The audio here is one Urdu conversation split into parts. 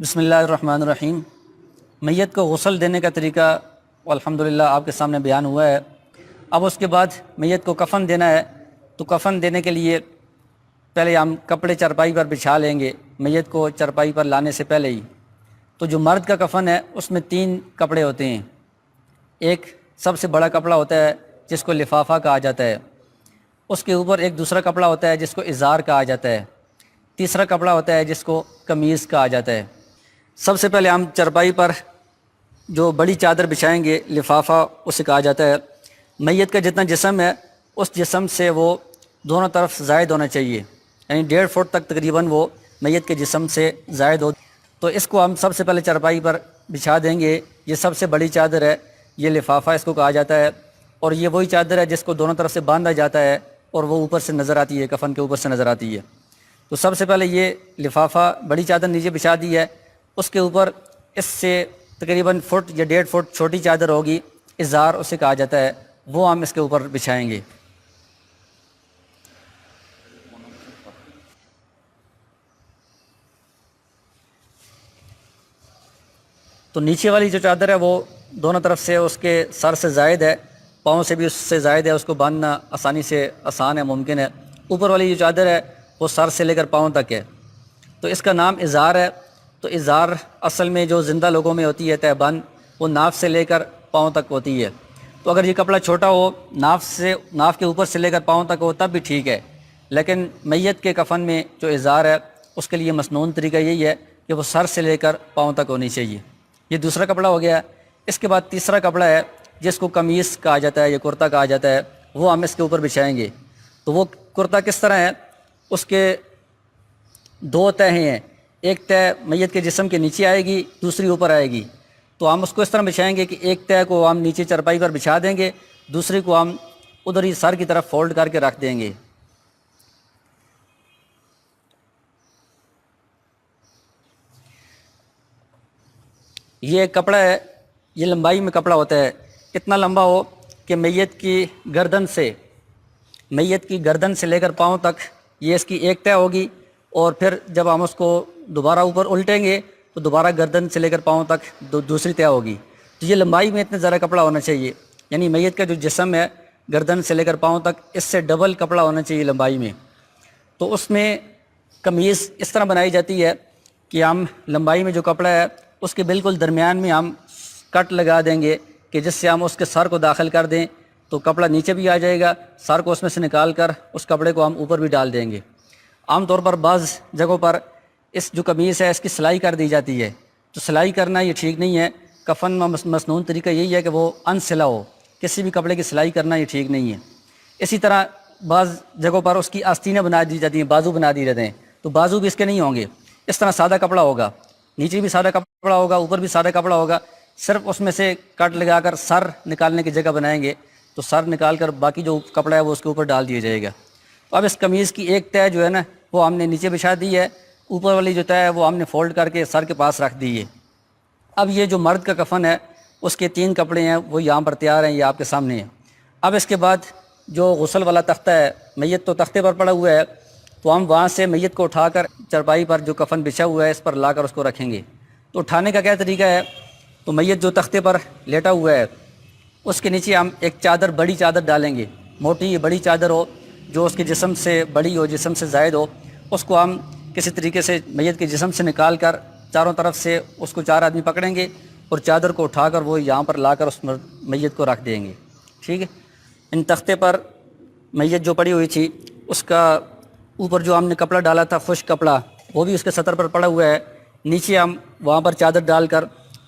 بسم اللہ الرحمن الرحیم۔ میت کو غسل دینے کا طریقہ الحمدللہ آپ کے سامنے بیان ہوا ہے۔ اب اس کے بعد میت کو کفن دینا ہے، تو کفن دینے کے لیے پہلے ہم کپڑے چرپائی پر بچھا لیں گے میت کو چرپائی پر لانے سے پہلے ہی۔ تو جو مرد کا کفن ہے اس میں 3 کپڑے ہوتے ہیں۔ ایک سب سے بڑا کپڑا ہوتا ہے جس کو لفافہ کہا جاتا ہے، اس کے اوپر ایک دوسرا کپڑا ہوتا ہے جس کو ازار کہا جاتا ہے، تیسرا کپڑا ہوتا ہے جس کو قمیص کہا جاتا ہے۔ سب سے پہلے ہم چرپائی پر جو بڑی چادر بچھائیں گے لفافہ اسے کہا جاتا ہے۔ میت کا جتنا جسم ہے اس جسم سے وہ دونوں طرف زائد ہونا چاہیے، یعنی 1.5 فٹ تک تقریباً وہ میت کے جسم سے زائد ہو۔ تو اس کو ہم سب سے پہلے چرپائی پر بچھا دیں گے۔ یہ سب سے بڑی چادر ہے، یہ لفافہ اس کو کہا جاتا ہے، اور یہ وہی چادر ہے جس کو دونوں طرف سے باندھا جاتا ہے اور وہ اوپر سے نظر آتی ہے، کفن کے اوپر سے نظر آتی ہے۔ تو سب سے پہلے یہ لفافہ بڑی چادر نیچے بچھا دی ہے، اس کے اوپر اس سے تقریباً فٹ یا 1.5 فٹ چھوٹی چادر ہوگی، ازار اسے کہا جاتا ہے، وہ ہم اس کے اوپر بچھائیں گے۔ تو نیچے والی جو چادر ہے وہ دونوں طرف سے اس کے سر سے زائد ہے، پاؤں سے بھی اس سے زائد ہے، اس کو باندھنا آسانی سے آسان ہے، ممکن ہے۔ اوپر والی جو چادر ہے وہ سر سے لے کر پاؤں تک ہے، تو اس کا نام ازار ہے۔ تو ازار اصل میں جو زندہ لوگوں میں ہوتی ہے تہبند، وہ ناف سے لے کر پاؤں تک ہوتی ہے۔ تو اگر یہ کپڑا چھوٹا ہو، ناف کے اوپر سے لے کر پاؤں تک ہو تب بھی ٹھیک ہے، لیکن میت کے کفن میں جو ازار ہے اس کے لیے مسنون طریقہ یہی ہے کہ وہ سر سے لے کر پاؤں تک ہونی چاہیے۔ یہ دوسرا کپڑا ہو گیا۔ اس کے بعد تیسرا کپڑا ہے جس کو قمیص کہا جاتا ہے یا کرتا کہا جاتا ہے، وہ ہم اس کے اوپر بچھائیں گے۔ تو وہ کرتا کس طرح ہے؟ اس کے 2 تہیں ہیں، ایک تہ میت کے جسم کے نیچے آئے گی، دوسری اوپر آئے گی۔ تو ہم اس کو اس طرح بچھائیں گے کہ ایک تہ کو ہم نیچے چرپائی پر بچھا دیں گے، دوسری کو ہم ادھر ہی سر کی طرف فولڈ کر کے رکھ دیں گے۔ یہ ایک کپڑا ہے، یہ لمبائی میں کپڑا ہوتا ہے، اتنا لمبا ہو کہ میت کی گردن سے لے کر پاؤں تک یہ اس کی ایک تہ ہوگی، اور پھر جب ہم اس کو دوبارہ اوپر الٹیں گے تو دوبارہ گردن سے لے کر پاؤں تک دوسری تہ ہوگی۔ تو یہ لمبائی میں اتنے زیادہ کپڑا ہونا چاہیے، یعنی میت کا جو جسم ہے گردن سے لے کر پاؤں تک اس سے ڈبل کپڑا ہونا چاہیے لمبائی میں۔ تو اس میں قمیص اس طرح بنائی جاتی ہے کہ ہم لمبائی میں جو کپڑا ہے اس کے بالکل درمیان میں ہم کٹ لگا دیں گے کہ جس سے ہم اس کے سر کو داخل کر دیں تو کپڑا نیچے بھی آ جائے گا، سر کو اس میں سے نکال کر اس کپڑے کو ہم اوپر بھی ڈال دیں گے۔ عام طور پر بعض جگہوں پر اس جو قمیص ہے اس کی سلائی کر دی جاتی ہے، تو سلائی کرنا یہ ٹھیک نہیں ہے۔ کفن میں مسنون طریقہ یہی ہے کہ وہ انسلا ہو، کسی بھی کپڑے کی سلائی کرنا یہ ٹھیک نہیں ہے۔ اسی طرح بعض جگہوں پر اس کی آستینیں بنا دی جاتی ہیں، بازو بنا دی جاتے ہیں، تو بازو بھی اس کے نہیں ہوں گے، اس طرح سادہ کپڑا ہوگا، نیچے بھی سادہ کپڑا ہوگا، اوپر بھی سادہ کپڑا ہوگا، صرف اس میں سے کٹ لگا کر سر نکالنے کی جگہ بنائیں گے، تو سر نکال کر باقی جو کپڑا ہے وہ اس کے اوپر ڈال دیا جائے گا۔ تو اب اس قمیض کی ایک تہ جو ہے نا وہ ہم نے نیچے بچھا دی ہے، اوپر والی جو تہ ہے وہ ہم نے فولڈ کر کے سر کے پاس رکھ دی ہے۔ اب یہ جو مرد کا کفن ہے اس کے 3 کپڑے ہیں، وہ یہاں پر تیار ہیں، یہ آپ کے سامنے ہیں۔ اب اس کے بعد جو غسل والا تختہ ہے، میت تو تختے پر پڑا ہوا ہے، تو ہم وہاں سے میت کو اٹھا کر چرپائی پر جو کفن بچھا ہوا ہے اس پر لا کر اس کو رکھیں گے۔ تو اٹھانے کا کیا طریقہ ہے؟ تو میت جو تختے پر لیٹا ہوا ہے اس کے نیچے ہم ایک چادر، بڑی چادر ڈالیں گے، موٹی بڑی چادر ہو جو اس کے جسم سے بڑی ہو، جسم سے زائد ہو، اس کو ہم کسی طریقے سے میت کے جسم سے نکال کر چاروں طرف سے اس کو 4 آدمی پکڑیں گے اور چادر کو اٹھا کر وہ یہاں پر لا کر اس میت کو رکھ دیں گے، ٹھیک ہے۔ ان تختے پر میت جو پڑی ہوئی تھی اس کا اوپر جو ہم نے کپڑا ڈالا تھا، خشک کپڑا، وہ بھی اس کے سطر پر پڑا ہوا ہے، نیچے ہم وہاں پر چادر ڈال کر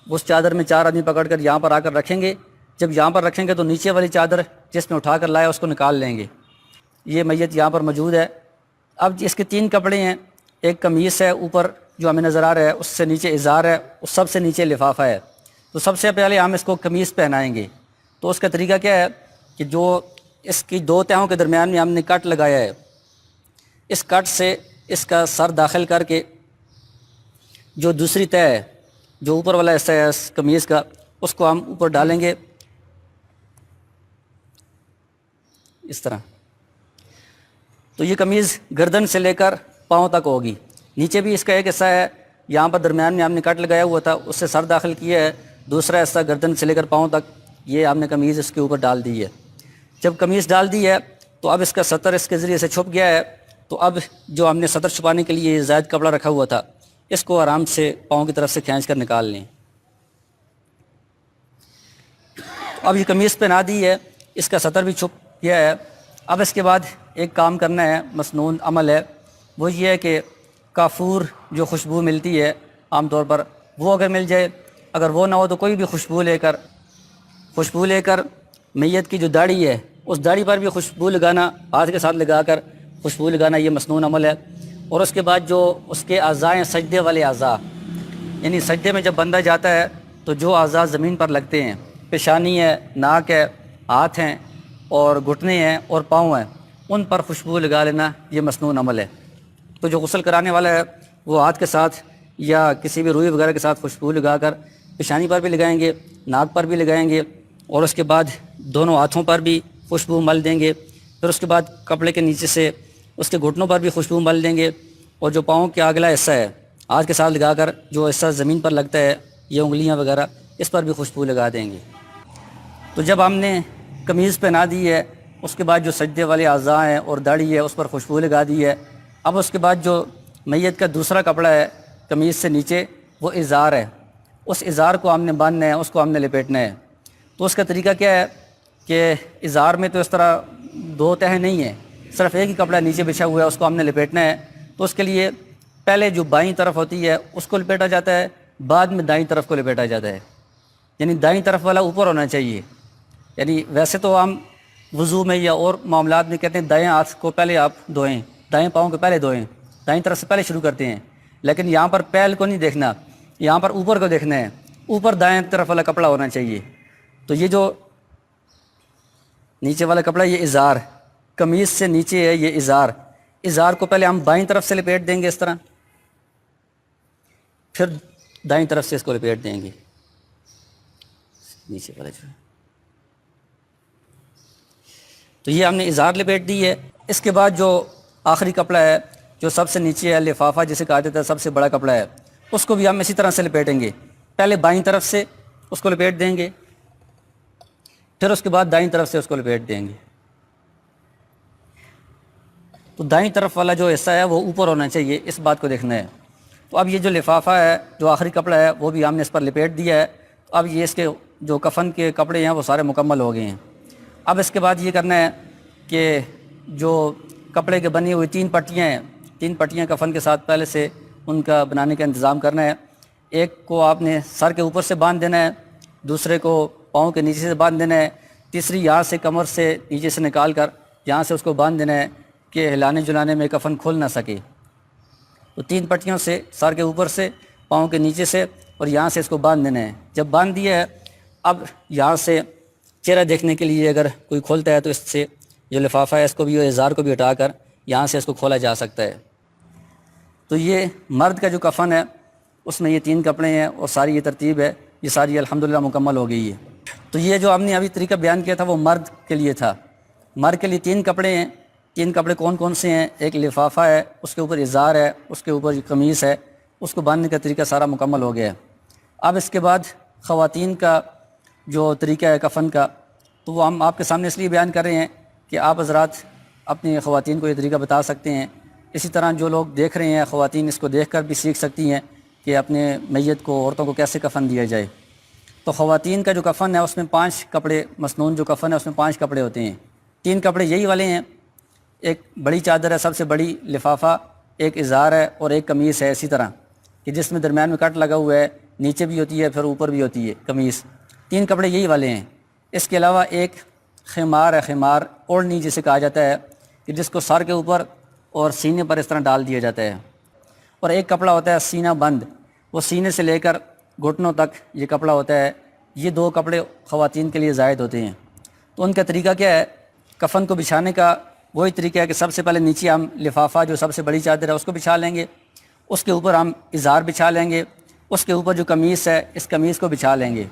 اس چادر میں 4 آدمی پکڑ کر یہاں پر آ کر رکھیں گے۔ جب یہاں پر رکھیں گے تو نیچے والی چادر جس میں اٹھا کر لایا اس کو نکال لیں گے۔ یہ میت یہاں پر موجود ہے۔ اب اس کے 3 کپڑے ہیں، ایک قمیص ہے اوپر جو ہمیں نظر آ رہا ہے، اس سے نیچے ازار ہے، اس سب سے نیچے لفافہ ہے۔ تو سب سے پہلے ہم اس کو قمیص پہنائیں گے۔ تو اس کا طریقہ کیا ہے کہ جو اس کی 2 تہوں کے درمیان میں ہم نے کٹ لگایا ہے، اس کٹ سے اس کا سر داخل کر کے جو دوسری تہ ہے، جو اوپر والا حصہ ہے اس قمیص کا، اس کو ہم اوپر ڈالیں گے اس طرح۔ تو یہ قمیض گردن سے لے کر پاؤں تک ہوگی، نیچے بھی اس کا ایک حصہ ہے یہاں پر درمیان میں آپ نے کٹ لگایا ہوا تھا، اس سے سر داخل کیا ہے، دوسرا حصہ گردن سے لے کر پاؤں تک یہ آپ نے قمیض اس کے اوپر ڈال دی ہے۔ جب قمیض ڈال دی ہے تو اب اس کا سطر اس کے ذریعے سے چھپ گیا ہے، تو اب جو ہم نے سطر چھپانے کے لیے زائد کپڑا رکھا ہوا تھا اس کو آرام سے پاؤں کی طرف سے کھینچ کر نکال لیں۔ اب یہ قمیض پہنا دی ہے، اس کا سطر بھی چھپ گیا ہے۔ اب اس کے بعد ایک کام کرنا ہے، مسنون عمل ہے، وہ یہ ہے کہ کافور جو خوشبو ملتی ہے عام طور پر وہ اگر مل جائے، اگر وہ نہ ہو تو کوئی بھی خوشبو لے کر میت کی جو داڑھی ہے اس داڑھی پر بھی خوشبو لگانا، ہاتھ کے ساتھ لگا کر خوشبو لگانا، یہ مسنون عمل ہے۔ اور اس کے بعد جو اس کے اعضاء ہیں، سجدے والے اعضاء، یعنی سجدے میں جب بندہ جاتا ہے تو جو اعضاء زمین پر لگتے ہیں، پیشانی ہے، ناک ہے، ہاتھ ہیں اور گھٹنے ہیں اور پاؤں ہیں، ان پر خوشبو لگا لینا یہ مسنون عمل ہے۔ تو جو غسل کرانے والا ہے وہ ہاتھ کے ساتھ یا کسی بھی روئی وغیرہ کے ساتھ خوشبو لگا کر پیشانی پر بھی لگائیں گے، ناک پر بھی لگائیں گے، اور اس کے بعد دونوں ہاتھوں پر بھی خوشبو مل دیں گے۔ پھر اس کے بعد کپڑے کے نیچے سے اس کے گھٹنوں پر بھی خوشبو مل دیں گے، اور جو پاؤں کے اگلا حصہ ہے ہاتھ کے ساتھ لگا کر جو حصہ زمین پر لگتا ہے یہ انگلیاں وغیرہ، اس پر بھی خوشبو لگا دیں گے۔ تو جب ہم نے قمیض پہنا دی ہے، اس کے بعد جو سجدے والے اعضاء ہیں اور داڑھی ہے اس پر خوشبو لگا دی ہے، اب اس کے بعد جو میت کا دوسرا کپڑا ہے قمیض سے نیچے وہ ازار ہے، اس ازار کو ہم نے باندھنا ہے، اس کو ہم نے لپیٹنا ہے۔ تو اس کا طریقہ کیا ہے کہ ازار میں تو اس طرح دو تہیں نہیں ہیں، صرف ایک ہی کپڑا نیچے بچھا ہوا ہے، اس کو ہم نے لپیٹنا ہے۔ تو اس کے لیے پہلے جو بائیں طرف ہوتی ہے اس کو لپیٹا جاتا ہے، بعد میں دائیں طرف کو لپیٹا جاتا ہے، یعنی دائیں طرف والا اوپر ہونا چاہیے۔ یعنی ویسے تو ہم وضو میں یا اور معاملات میں کہتے ہیں دائیں ہاتھ کو پہلے آپ دھوئیں، دائیں پاؤں کو پہلے دھوئیں، دائیں طرف سے پہلے شروع کرتے ہیں، لیکن یہاں پر پہل کو نہیں دیکھنا، یہاں پر اوپر کو دیکھنا ہے، اوپر دائیں طرف والا کپڑا ہونا چاہیے۔ تو یہ جو نیچے والا کپڑا یہ ازار، قمیض سے نیچے ہے یہ ازار، ازار کو پہلے ہم بائیں طرف سے لپیٹ دیں گے اس طرح، پھر دائیں طرف سے اس کو لپیٹ دیں گے نیچے والا جو ہے۔ تو یہ ہم نے ازار لپیٹ دی ہے۔ اس کے بعد جو آخری کپڑا ہے جو سب سے نیچے ہے، لفافہ جسے کہا جاتا ہے، سب سے بڑا کپڑا ہے، اس کو بھی ہم اسی طرح سے لپیٹیں گے، پہلے بائیں طرف سے اس کو لپیٹ دیں گے، پھر اس کے بعد دائیں طرف سے اس کو لپیٹ دیں گے۔ تو دائیں طرف والا جو حصہ ہے وہ اوپر ہونا چاہیے، اس بات کو دیکھنا ہے۔ تو اب یہ جو لفافہ ہے جو آخری کپڑا ہے وہ بھی ہم نے اس پر لپیٹ دیا ہے۔ تو اب یہ اس کے جو کفن کے کپڑے ہیں وہ سارے مکمل ہو گئے ہیں۔ اب اس کے بعد یہ کرنا ہے کہ جو کپڑے کے بنی ہوئی 3 پٹیاں ہیں، 3 پٹیاں کفن کے ساتھ پہلے سے ان کا بنانے کا انتظام کرنا ہے۔ ایک کو آپ نے سر کے اوپر سے باندھ دینا ہے، دوسرے کو پاؤں کے نیچے سے باندھ دینا ہے، تیسری یہاں سے کمر سے نیچے سے نکال کر یہاں سے اس کو باندھ دینا ہے کہ ہلانے جلانے میں کفن کھل نہ سکے۔ تو 3 پٹیوں سے سر کے اوپر سے، پاؤں کے نیچے سے اور یہاں سے اس کو باندھ دینا ہے۔ جب باندھ دیا ہے اب یہاں سے چہرہ دیکھنے کے لیے اگر کوئی کھولتا ہے تو اس سے جو لفافہ ہے اس کو بھی اور ازار کو بھی ہٹا کر یہاں سے اس کو کھولا جا سکتا ہے۔ تو یہ مرد کا جو کفن ہے اس میں یہ 3 کپڑے ہیں اور ساری یہ ترتیب ہے، یہ ساری الحمدللہ مکمل ہو گئی ہے۔ تو یہ جو ہم نے ابھی طریقہ بیان کیا تھا وہ مرد کے لیے تھا۔ مرد کے لیے 3 کپڑے ہیں۔ 3 کپڑے کون کون سے ہیں؟ ایک لفافہ ہے، اس کے اوپر ازار ہے، اس کے اوپر قمیص ہے، اس کو باندھنے کا طریقہ سارا مکمل ہو گیا ہے۔ اب اس کے بعد خواتین کا جو طریقہ ہے کفن کا، تو وہ ہم آپ کے سامنے اس لیے بیان کر رہے ہیں کہ آپ حضرات اپنی خواتین کو یہ طریقہ بتا سکتے ہیں، اسی طرح جو لوگ دیکھ رہے ہیں خواتین اس کو دیکھ کر بھی سیکھ سکتی ہیں کہ اپنے میت کو، عورتوں کو کیسے کفن دیا جائے۔ تو خواتین کا جو کفن ہے اس میں 5 کپڑے، مسنون جو کفن ہے اس میں 5 کپڑے ہوتے ہیں۔ 3 کپڑے یہی والے ہیں، ایک بڑی چادر ہے سب سے بڑی، لفافہ، ایک ازار ہے اور ایک قمیص ہے اسی طرح کہ جس میں درمیان میں کٹ لگا ہوا ہے، نیچے بھی ہوتی ہے پھر اوپر بھی ہوتی ہے قمیص۔ 3 کپڑے یہی والے ہیں۔ اس کے علاوہ ایک خمار ہے، خمار اوڑھنی جسے کہا جاتا ہے کہ جس کو سر کے اوپر اور سینے پر اس طرح ڈال دیا جاتا ہے، اور ایک کپڑا ہوتا ہے سینہ بند، وہ سینے سے لے کر گھٹنوں تک یہ کپڑا ہوتا ہے۔ یہ 2 کپڑے خواتین کے لیے زائد ہوتے ہیں۔ تو ان کا طریقہ کیا ہے؟ کفن کو بچھانے کا وہی طریقہ ہے کہ سب سے پہلے نیچے ہم لفافہ جو سب سے بڑی چادر ہے اس کو بچھا لیں گے، اس کے اوپر ہم ازار بچھا لیں گے، اس کے اوپر جو قمیص ہے اس قمیص کو بچھا لیں گے۔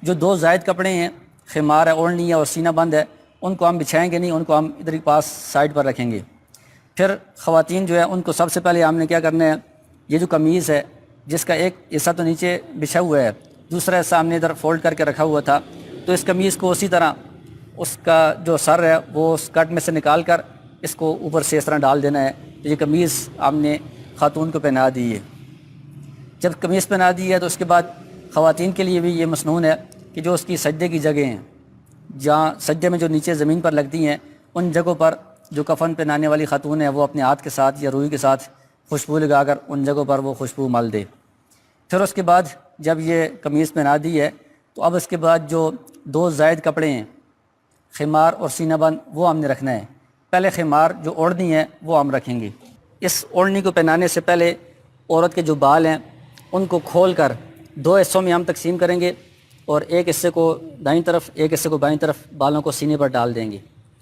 جو 2 زائد کپڑے ہیں، خمار ہے، اوڑھنی ہے اور سینہ بند ہے، ان کو ہم بچھائیں گے نہیں، ان کو ہم ادھر ہی پاس سائڈ پر رکھیں گے۔ پھر خواتین جو ہے ان کو سب سے پہلے ہم نے کیا کرنا ہے، یہ جو قمیص ہے جس کا ایک حصہ تو نیچے بچھا ہوا ہے، دوسرا حصہ ہم نے ادھر فولڈ کر کے رکھا ہوا تھا، تو اس قمیص کو اسی طرح اس کا جو سر ہے وہ اسکرٹ میں سے نکال کر اس کو اوپر سے اس طرح ڈال دینا ہے۔ تو یہ قمیص ہم نے خاتون کو پہنا دی ہے۔ جب قمیص پہنا دی ہے تو اس کے بعد خواتین کے لیے بھی یہ مسنون ہے کہ جو اس کی سجدے کی جگہیں ہیں، جہاں سجدے میں جو نیچے زمین پر لگتی ہیں، ان جگہوں پر جو کفن پہنانے والی خاتون ہے وہ اپنے ہاتھ کے ساتھ یا روئی کے ساتھ خوشبو لگا کر ان جگہوں پر وہ خوشبو مل دے۔ پھر اس کے بعد جب یہ قمیص پہنا دی ہے تو اب اس کے بعد جو 2 زائد کپڑے ہیں، خمار اور سینہ بند، وہ ہم نے رکھنا ہے۔ پہلے خمار جو اوڑھنی ہے وہ ہم رکھیں گے۔ اس اوڑھنی کو پہنانے سے پہلے عورت کے جو بال ہیں ان کو کھول کر 2 حصوں میں ہم تقسیم کریں گے، اور ایک حصے کو دائیں طرف ایک حصے کو بائیں طرف بالوں کو سینے پر ڈال دیں گے۔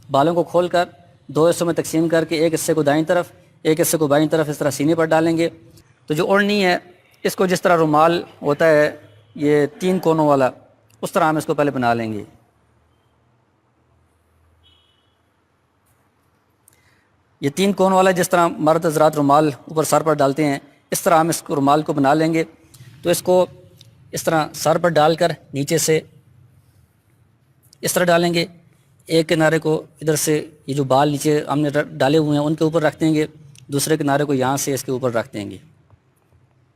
بالوں کو کھول کر 2 حصوں میں تقسیم کر کے ایک حصے کو دائیں طرف ایک حصے کو بائیں طرف اس طرح سینے پر ڈالیں گے۔ تو جو اوڑھنی ہے اس کو جس طرح رومال ہوتا ہے یہ 3 کونوں والا، اس طرح ہم اس کو پہلے بنا لیں گے۔ یہ 3 کون والا جس طرح مرد حضرات رومال اوپر سر پر ڈالتے ہیں، اس طرح ہم اس کو رومال کو بنا لیں گے۔ تو اس کو اس طرح سر پر ڈال کر نیچے سے اس طرح ڈالیں گے، ایک کنارے کو ادھر سے یہ جو بال نیچے ہم نے ڈالے ہوئے ہیں ان کے اوپر رکھ دیں گے، دوسرے کنارے کو یہاں سے اس کے اوپر رکھ دیں گے۔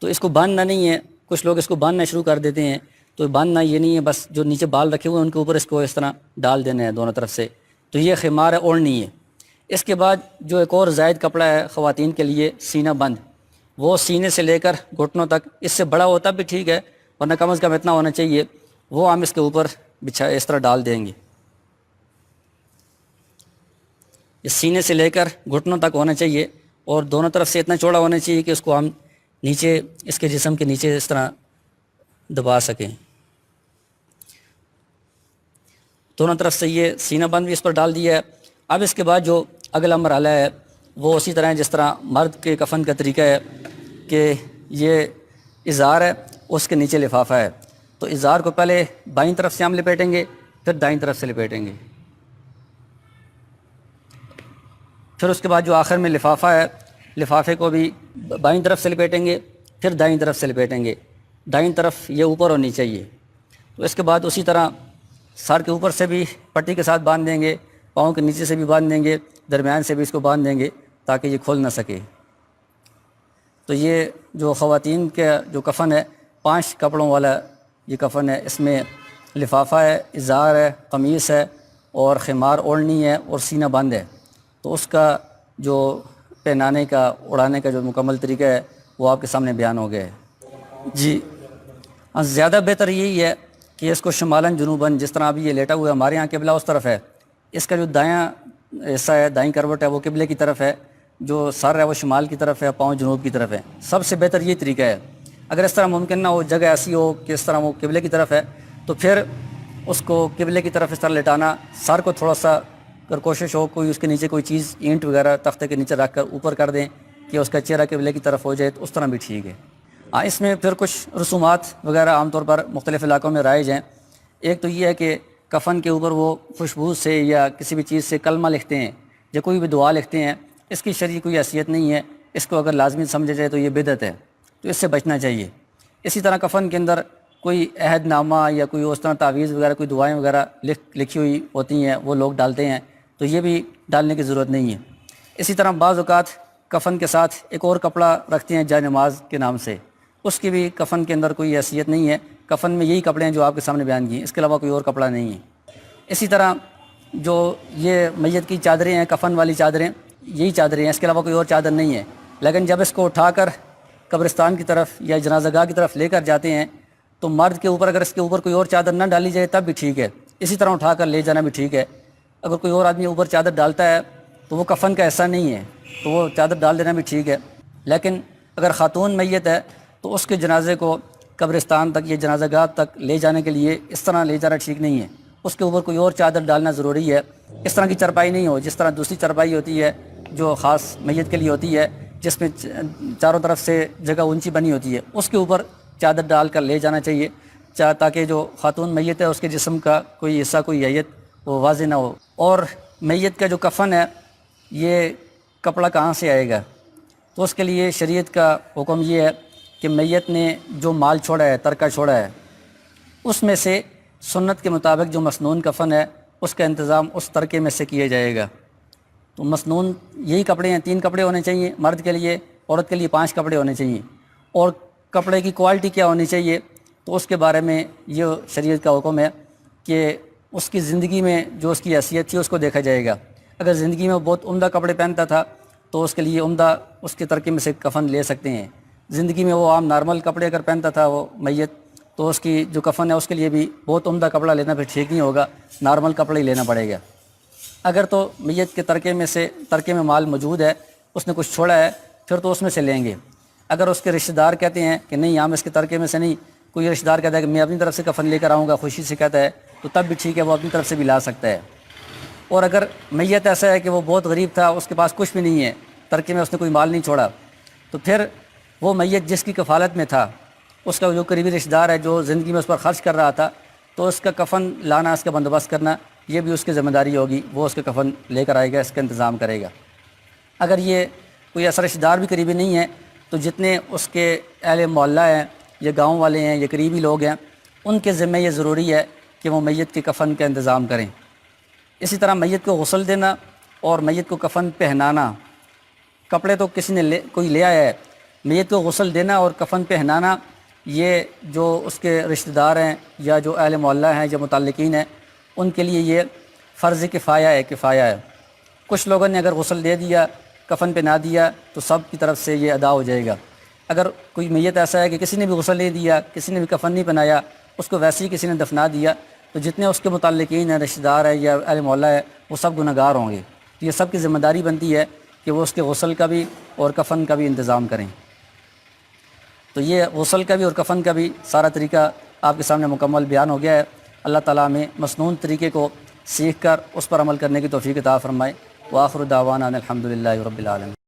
تو اس کو باندھنا نہیں ہے، کچھ لوگ اس کو باندھنا شروع کر دیتے ہیں، تو باندھنا یہ نہیں ہے، بس جو نیچے بال رکھے ہوئے ہیں ان کے اوپر اس کو اس طرح ڈال دینا ہے دونوں طرف سے۔ تو یہ خمار ہے، اوڑھنی ہے۔ اس کے بعد جو ایک اور زائد کپڑا ہے خواتین کے لیے، سینہ بند، وہ سینے سے لے کر گھٹنوں تک، اس سے بڑا ہوتا بھی ٹھیک ہے ورنہ کم از کم اتنا ہونا چاہیے، وہ ہم اس کے اوپر بچھا اس طرح ڈال دیں گے۔ یہ سینے سے لے کر گھٹنوں تک ہونا چاہیے اور دونوں طرف سے اتنا چوڑا ہونا چاہیے کہ اس کو ہم نیچے اس کے جسم کے نیچے اس طرح دبا سکیں۔ دونوں طرف سے یہ سینہ بند بھی اس پر ڈال دیا ہے۔ اب اس کے بعد جو اگلا مرحلہ ہے وہ اسی طرح ہے جس طرح مرد کے کفن کا طریقہ ہے کہ یہ ازار ہے، اس کے نیچے لفافہ ہے۔ تو ازار کو پہلے بائیں طرف سے ہم لپیٹیں گے، پھر دائیں طرف سے لپیٹیں گے، پھر اس کے بعد جو آخر میں لفافہ ہے، لفافے کو بھی بائیں طرف سے لپیٹیں گے، پھر دائیں طرف سے لپیٹیں گے۔ دائیں طرف یہ اوپر ہونی چاہیے۔ تو اس کے بعد اسی طرح سر کے اوپر سے بھی پٹی کے ساتھ باندھ دیں گے، پاؤں کے نیچے سے بھی باندھ دیں گے، درمیان سے بھی اس کو باندھ دیں گے تاکہ یہ کھل نہ سکے۔ تو یہ جو خواتین کا جو کفن ہے 5 کپڑوں والا یہ کفن ہے، اس میں لفافہ ہے، ازار ہے، قمیص ہے اور خمار اوڑھنی ہے اور سینہ بند ہے۔ تو اس کا جو پہنانے کا اڑانے کا جو مکمل طریقہ ہے وہ آپ کے سامنے بیان ہو گیا ہے۔ جی زیادہ بہتر یہی ہے کہ اس کو شمالاً جنوباً، جس طرح ابھی یہ لیٹا ہوا ہے ہمارے یہاں قبلہ اس طرف ہے، اس کا جو دایاں حصہ ہے، دائیں کروٹ ہے، وہ قبلے کی طرف ہے، جو سر ہے وہ شمال کی طرف ہے، پاؤں جنوب کی طرف ہے۔ سب سے بہتر یہ طریقہ ہے۔ اگر اس طرح ممکن نہ ہو، جگہ ایسی ہو کہ اس طرح وہ قبلے کی طرف ہے، تو پھر اس کو قبلے کی طرف اس طرح لٹانا، سر کو تھوڑا سا اگر کوشش ہو کوئی اس کے نیچے کوئی چیز اینٹ وغیرہ تختے کے نیچے رکھ کر اوپر کر دیں کہ اس کا چہرہ قبلے کی طرف ہو جائے، تو اس طرح بھی ٹھیک ہے۔ اس میں پھر کچھ رسومات وغیرہ عام طور پر مختلف علاقوں میں رائج ہیں۔ ایک تو یہ ہے کہ کفن کے اوپر وہ خوشبو سے یا کسی بھی چیز سے کلمہ لکھتے ہیں یا کوئی بھی دعا لکھتے ہیں، اس کی شرعی کوئی حیثیت نہیں ہے، اس کو اگر لازمی سمجھا جائے تو یہ بدعت ہے، تو اس سے بچنا چاہیے۔ اسی طرح کفن کے اندر کوئی عہد نامہ یا کوئی اس طرح تعویذ وغیرہ کوئی دعائیں وغیرہ لکھی ہوئی ہوتی ہیں وہ لوگ ڈالتے ہیں، تو یہ بھی ڈالنے کی ضرورت نہیں ہے۔ اسی طرح بعض اوقات کفن کے ساتھ ایک اور کپڑا رکھتے ہیں جائے نماز کے نام سے، اس کی بھی کفن کے اندر کوئی حیثیت نہیں ہے۔ کفن میں یہی کپڑے ہیں جو آپ کے سامنے بیان کیے، اس کے علاوہ کوئی اور کپڑا نہیں ہے۔ اسی طرح جو یہ میت کی چادریں ہیں، کفن والی چادریں، یہی چادریں ہیں، اس کے علاوہ کوئی اور چادر نہیں ہے۔ لیکن جب اس کو اٹھا کر قبرستان کی طرف یا جنازہ گاہ کی طرف لے کر جاتے ہیں تو مرد کے اوپر اگر اس کے اوپر کوئی اور چادر نہ ڈالی جائے تب بھی ٹھیک ہے، اسی طرح اٹھا کر لے جانا بھی ٹھیک ہے۔ اگر کوئی اور آدمی اوپر چادر ڈالتا ہے تو وہ کفن کا حصہ نہیں ہے، تو وہ چادر ڈال دینا بھی ٹھیک ہے۔ لیکن اگر خاتون میت ہے تو اس کے جنازے کو قبرستان تک یا جنازہ گاہ تک لے جانے کے لیے اس طرح لے جانا ٹھیک نہیں ہے، اس کے اوپر کوئی اور چادر ڈالنا ضروری ہے۔ اس طرح کی چرپائی نہیں ہو، جس طرح دوسری چرپائی ہوتی ہے جو خاص میت کے لیے ہوتی ہے، جس میں چاروں طرف سے جگہ اونچی بنی ہوتی ہے، اس کے اوپر چادر ڈال کر لے جانا چاہیے، تاکہ جو خاتون میت ہے اس کے جسم کا کوئی حصہ کوئی حیت وہ واضح نہ ہو۔ اور میت کا جو کفن ہے یہ کپڑا کہاں سے آئے گا، تو اس کے لیے شریعت کا حکم یہ ہے کہ میت نے جو مال چھوڑا ہے، ترکہ چھوڑا ہے، اس میں سے سنت کے مطابق جو مسنون کفن ہے اس کا انتظام اس ترکے میں سے کیا جائے گا۔ تو مسنون یہی کپڑے ہیں، 3 کپڑے ہونے چاہیے مرد کے لیے، عورت کے لیے 5 کپڑے ہونے چاہیے۔ اور کپڑے کی کوالٹی کیا ہونی چاہیے، تو اس کے بارے میں یہ شریعت کا حکم ہے کہ اس کی زندگی میں جو اس کی حیثیت تھی اس کو دیکھا جائے گا۔ اگر زندگی میں وہ بہت عمدہ کپڑے پہنتا تھا تو اس کے لیے عمدہ اس کے ترکے میں سے کفن لے سکتے ہیں۔ زندگی میں وہ عام نارمل کپڑے اگر پہنتا تھا وہ میت، تو اس کی جو کفن ہے اس کے لیے بھی بہت عمدہ کپڑا لینا پھر ٹھیک نہیں ہوگا، نارمل کپڑا ہی لینا پڑے گا۔ اگر تو میت کے ترکے میں مال موجود ہے، اس نے کچھ چھوڑا ہے، پھر تو اس میں سے لیں گے۔ اگر اس کے رشتہ دار کہتے ہیں کہ نہیں ہم اس کے ترکے میں سے نہیں، کوئی رشتہ دار کہتا ہے کہ میں اپنی طرف سے کفن لے کر آؤں گا، خوشی سے کہتا ہے، تو تب بھی ٹھیک ہے، وہ اپنی طرف سے بھی لا سکتا ہے۔ اور اگر میت ایسا ہے کہ وہ بہت غریب تھا، اس کے پاس کچھ بھی نہیں ہے، ترکے میں اس نے کوئی مال نہیں چھوڑا، تو پھر وہ میت جس کی کفالت میں تھا، اس کا جو قریبی رشتہ دار ہے جو زندگی میں اس پر خرچ کر رہا تھا، تو اس کا کفن لانا، اس کا بندوبست کرنا، یہ بھی اس کی ذمہ داری ہوگی، وہ اس کا کفن لے کر آئے گا، اس کا انتظام کرے گا۔ اگر یہ کوئی ایسا رشتہ دار بھی قریبی نہیں ہے تو جتنے اس کے اہل محلہ ہیں یا گاؤں والے ہیں یا قریبی لوگ ہیں، ان کے ذمہ یہ ضروری ہے کہ وہ میت کے کفن کا انتظام کریں۔ اسی طرح میت کو غسل دینا اور میت کو کفن پہنانا، کپڑے تو کسی نے کوئی لے آیا ہے، میت کو غسل دینا اور کفن پہنانا یہ جو اس کے رشتہ دار ہیں یا جو اہل محلہ ہیں یا متعلقین ہیں، ان کے لیے یہ فرض کفایہ ہے۔ کچھ لوگوں نے اگر غسل دے دیا، کفن پہنا دیا، تو سب کی طرف سے یہ ادا ہو جائے گا۔ اگر کوئی میت ایسا ہے کہ کسی نے بھی غسل نہیں دیا، کسی نے بھی کفن نہیں پہنایا، اس کو ویسے ہی کسی نے دفنا دیا، تو جتنے اس کے متعلقین ہیں، رشتہ دار ہیں یا اہل محلہ ہے، وہ سب گنہگار ہوں گے۔ تو یہ سب کی ذمہ داری بنتی ہے کہ وہ اس کے غسل کا بھی اور کفن کا بھی انتظام کریں۔ تو یہ غسل کا بھی اور کفن کا بھی سارا طریقہ آپ کے سامنے مکمل بیان ہو گیا ہے۔ اللہ تعالیٰ ہمیں مسنون طریقے کو سیکھ کر اس پر عمل کرنے کی توفیق عطا فرمائے۔ وآخر دعوانا ان الحمد للہ رب العالمین۔